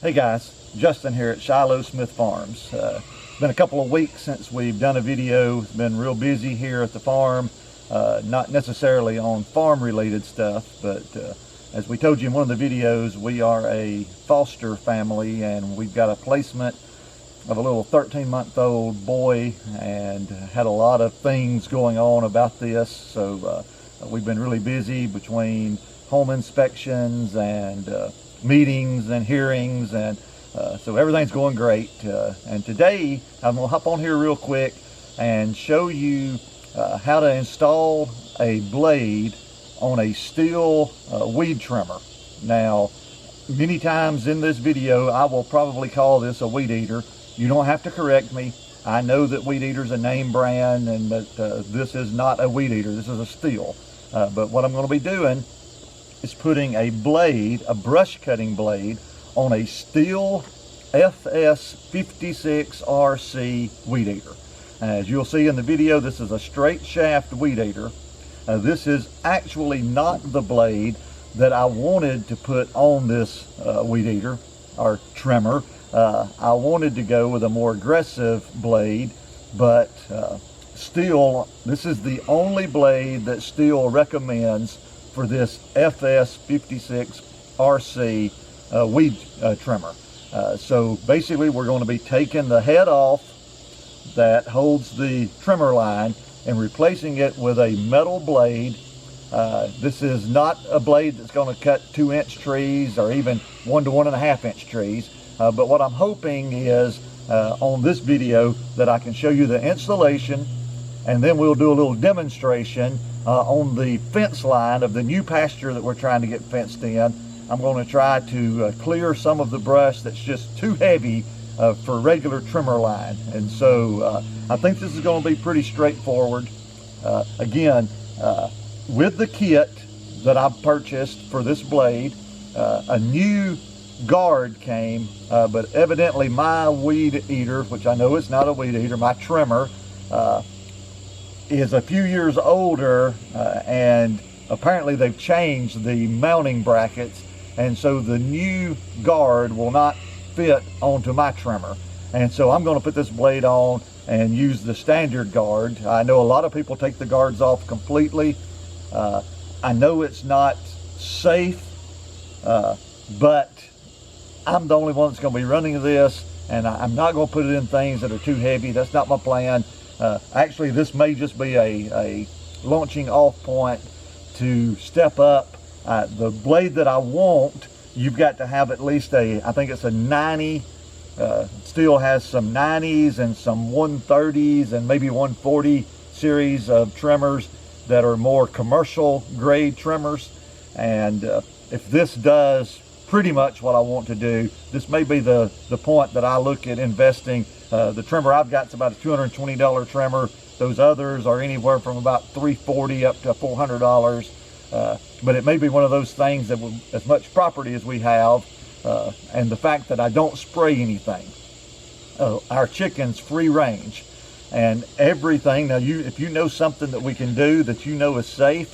Hey guys, Justin here at Shiloh Smith Farms. It's been a couple of weeks since we've done a video. It's been real busy here at the farm, not necessarily on farm related stuff, but as we told you in one of the videos, we are a foster family and we've got a placement of a little 13-month-old boy and had a lot of things going on about this. So we've been really busy between home inspections and meetings and hearings, and so everything's going great. And today I'm going to hop on here real quick and show you how to install a blade on a Stihl weed trimmer. Now, many times in this video I will probably call this a weed eater. You don't have to correct me. I know that weed eater is a name brand and that this is not a weed eater, this is a Stihl. But what I'm going to be doing is putting a blade, a brush cutting blade, on a Stihl FS56RC weed eater. As you'll see in the video, this is a straight shaft weed eater. This is actually not the blade that I wanted to put on this weed eater or trimmer. I wanted to go with a more aggressive blade, but Stihl, this is the only blade that Stihl recommends for this FS56RC weed trimmer. So basically we're going to be taking the head off that holds the trimmer line and replacing it with a metal blade. This is not a blade that's going to cut 2-inch trees or even 1 to 1.5-inch trees. But what I'm hoping is on this video that I can show you the installation, and then we'll do a little demonstration on the fence line of the new pasture that we're trying to get fenced in. I'm going to try to clear some of the brush that's just too heavy for regular trimmer line. And so I think this is going to be pretty straightforward. Again, with the kit that I purchased for this blade, a new guard came, but evidently my weed eater, which I know it's not a weed eater, my trimmer, is a few years older, and apparently they've changed the mounting brackets, and so the new guard will not fit onto my trimmer. And so I'm going to put this blade on and use the standard guard. I know a lot of people take the guards off completely. I know it's not safe, but I'm the only one that's going to be running this, and I'm not going to put it in things that are too heavy. That's not my plan. Actually, this may just be a launching off point to step up. The blade that I want, you've got to have at least I think it's a 90. Stihl has some 90s and some 130s and maybe 140 series of trimmers that are more commercial grade trimmers. And if this does pretty much what I want to do, this may be the point that I look at investing. The trimmer I've got is about a $220 trimmer. Those others are anywhere from about $340 up to $400. But it may be one of those things that, with as much property as we have, and the fact that I don't spray anything, our chickens free range and everything. Now, if you know something that we can do that you know is safe,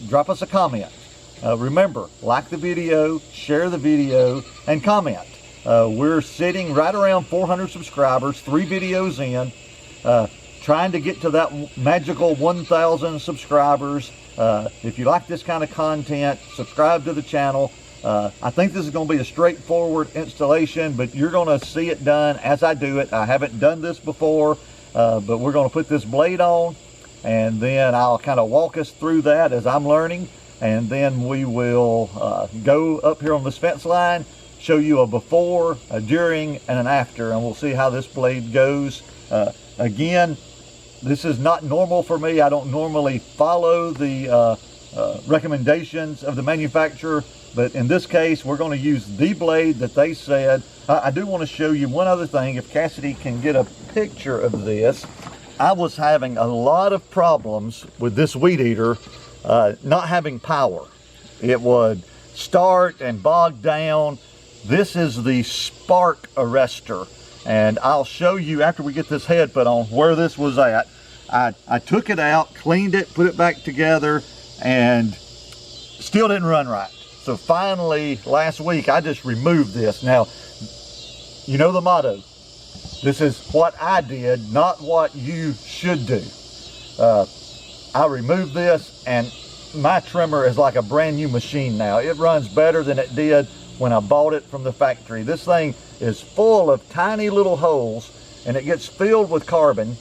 drop us a comment. Remember, like the video, share the video, and comment. We're sitting right around 400 subscribers, 3 videos in, trying to get to that magical 1,000 subscribers. If you like this kind of content, subscribe to the channel. I think this is going to be a straightforward installation, but you're going to see it done as I do it. I haven't done this before, but we're going to put this blade on, and then I'll kind of walk us through that as I'm learning. And then we will go up here on this fence line, show you a before, a during, and an after, and we'll see how this blade goes. Again, this is not normal for me. I don't normally follow the recommendations of the manufacturer, but in this case, we're going to use the blade that they said. I do want to show you one other thing. If Cassidy can get a picture of this, I was having a lot of problems with this weed eater not having power. It would start and bog down. This is the spark arrestor, and I'll show you after we get this head put on where this was at. I took it out, cleaned it, put it back together, and still didn't run right. So finally, last week, I just removed this. Now, you know the motto. This is what I did, not what you should do. I removed this, and my trimmer is like a brand new machine now. It runs better than it did when I bought it from the factory. This thing is full of tiny little holes, and it gets filled with carbon.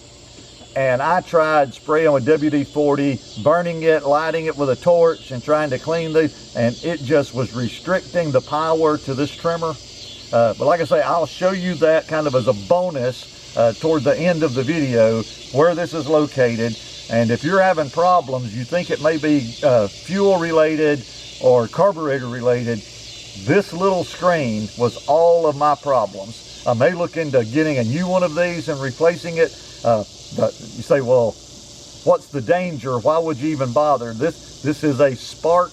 And I tried spraying with WD-40, burning it, lighting it with a torch, and trying to clean these, and it just was restricting the power to this trimmer. But like I say, I'll show you that kind of as a bonus toward the end of the video where this is located. And if you're having problems, you think it may be fuel related or carburetor related, this little screen was all of my problems. I may look into getting a new one of these and replacing it. But you say, well, what's the danger? Why would you even bother? This is a spark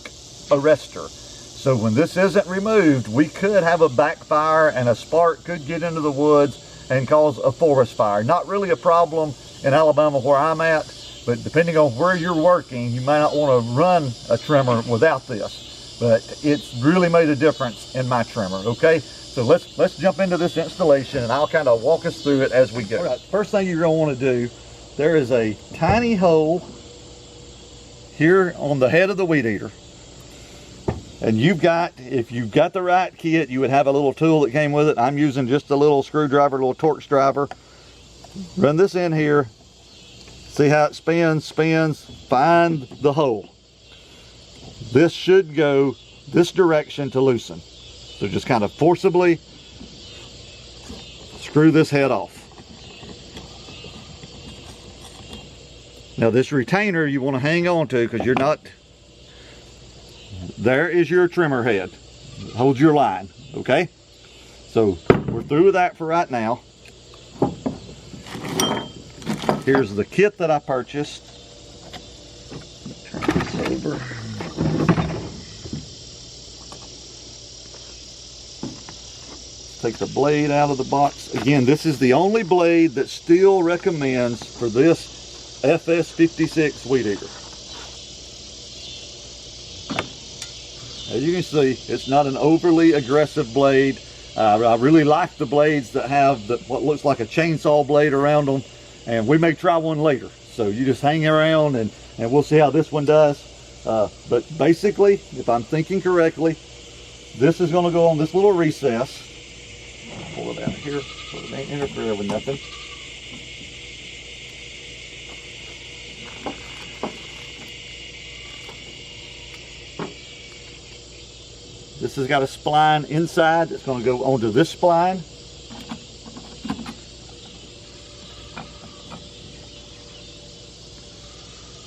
arrestor. So when this isn't removed, we could have a backfire and a spark could get into the woods and cause a forest fire. Not really a problem in Alabama where I'm at, but depending on where you're working, you may not want to run a trimmer without this. But it's really made a difference in my trimmer, okay? So let's jump into this installation, and I'll kind of walk us through it as we go. All right, first thing you're going to want to do, there is a tiny hole here on the head of the weed eater. And if you've got the right kit, you would have a little tool that came with it. I'm using just a little screwdriver, a little Torx driver. Run this in here. See how it spins, find the hole. This should go this direction to loosen. So just kind of forcibly screw this head off. Now this retainer you want to hang on to because you're not, there is your trimmer head. Hold your line, okay? So we're through with that for right now. Here's the kit that I purchased. Turn this over. Take the blade out of the box. Again, this is the only blade that Stihl recommends for this FS56 weed eater. As you can see, it's not an overly aggressive blade. I really like the blades that have what looks like a chainsaw blade around them, and we may try one later. So you just hang around and we'll see how this one does. But basically, if I'm thinking correctly, this is going to go on this little recess. Pull it out of here so it ain't interfere with nothing. This has got a spline inside that's going to go onto this spline.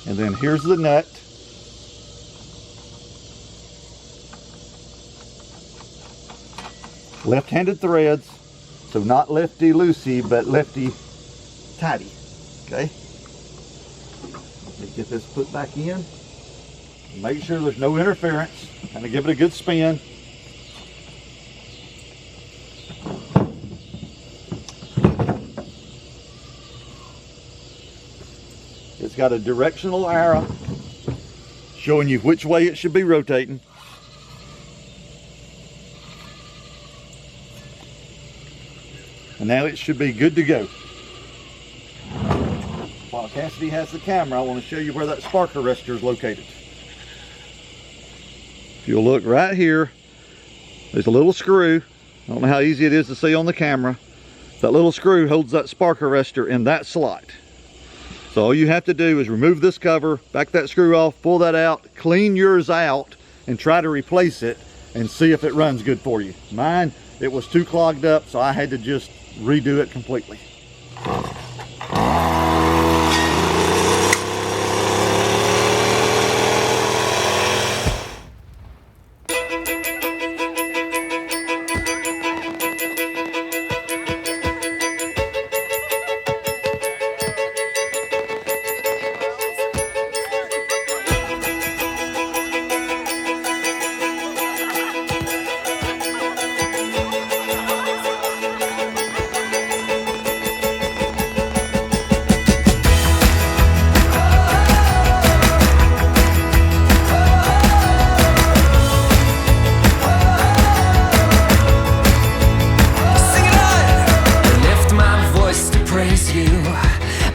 And then here's the nut. Left-handed threads, so not lefty-loosey, but lefty-tighty, okay? Let me get this put back in. Make sure there's no interference. Kind of give it a good spin. It's got a directional arrow showing you which way it should be rotating. And now it should be good to go. While Cassidy has the camera, I want to show you where that spark arrestor is located. If you'll look right here, there's a little screw. I don't know how easy it is to see on the camera. That little screw holds that spark arrestor in that slot. So all you have to do is remove this cover, back that screw off, pull that out, clean yours out, and try to replace it and see if it runs good for you. Mine, it was too clogged up, so I had to just redo it completely.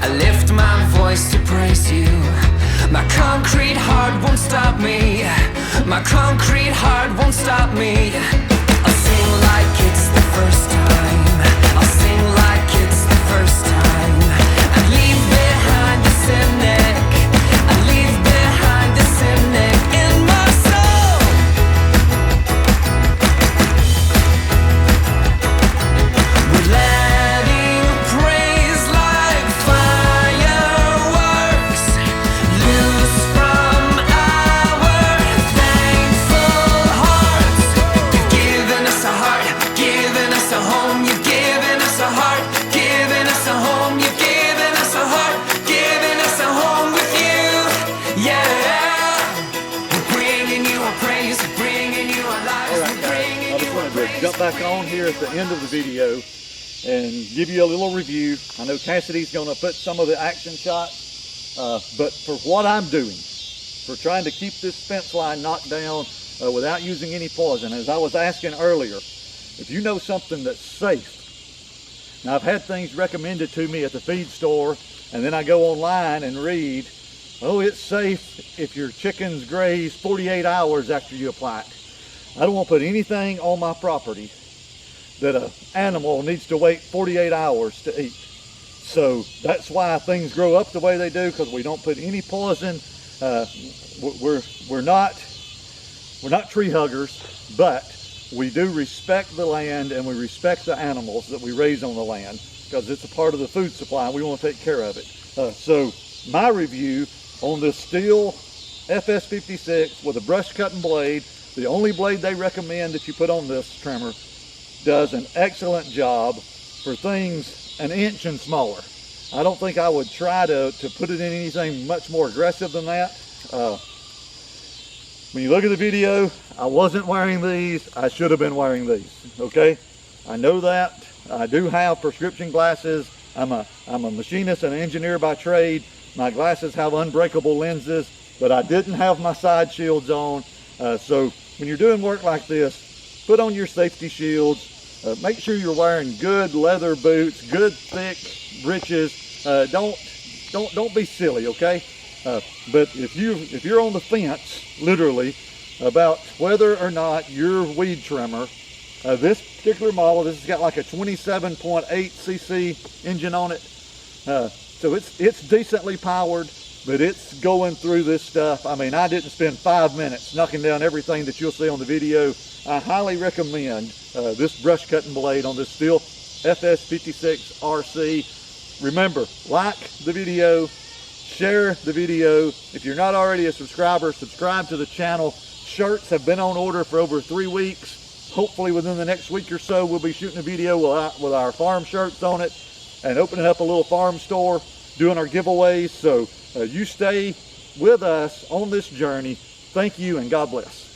I lift my voice to praise you. My concrete heart won't stop me. My concrete heart won't stop me. I'll sing like it's the first time. I'll sing like it's the first time. I leave behind the cynic. I leave behind the cynic in my soul. We're letting praise like fireworks loose from our thankful hearts. You've given us a heart, given us a home. You've given us a heart, given us a home. You've given us a heart, given us a home with you. Yeah, we're bringing you our praise, we're bringing you our lives, All right, we're guys, bringing I just you our wanted to praise. jump back on here at the end of the video and give you a little review. I know Cassidy's going to put some of the action shots, but for what I'm doing, for trying to keep this fence line knocked down without using any poison, as I was asking earlier, if you know something that's safe. Now, I've had things recommended to me at the feed store, and then I go online and read, oh, it's safe if your chickens graze 48 hours after you apply it. I don't want to put anything on my property that an animal needs to wait 48 hours to eat. So that's why things grow up the way they do, because we don't put any poison. We're not tree huggers, but we do respect the land and we respect the animals that we raise on the land, because it's a part of the food supply and we want to take care of it. So my review on this Stihl FS56 with a brush cutting blade, the only blade they recommend that you put on this trimmer, does an excellent job for things an inch and smaller. I don't think I would try to put it in anything much more aggressive than that. When you look at the video, I wasn't wearing these. I should have been wearing these, okay? I know that. I do have prescription glasses. I'm a machinist and an engineer by trade. My glasses have unbreakable lenses, but I didn't have my side shields on. So when you're doing work like this, put on your safety shields. Make sure you're wearing good leather boots, good thick breeches. Don't be silly, okay? But if you're on the fence, literally, about whether or not your weed trimmer, this particular model, this has got like a 27.8 cc engine on it, so it's decently powered, but it's going through this stuff. I mean, I didn't spend 5 minutes knocking down everything that you'll see on the video. I highly recommend this brush cutting blade on this Stihl FS56 RC. Remember, like the video, share the video. If you're not already a subscriber, subscribe to the channel. Shirts have been on order for over 3 weeks. Hopefully within the next week or so, we'll be shooting a video with our farm shirts on it and opening up a little farm store, doing our giveaways. So you stay with us on this journey. Thank you and God bless.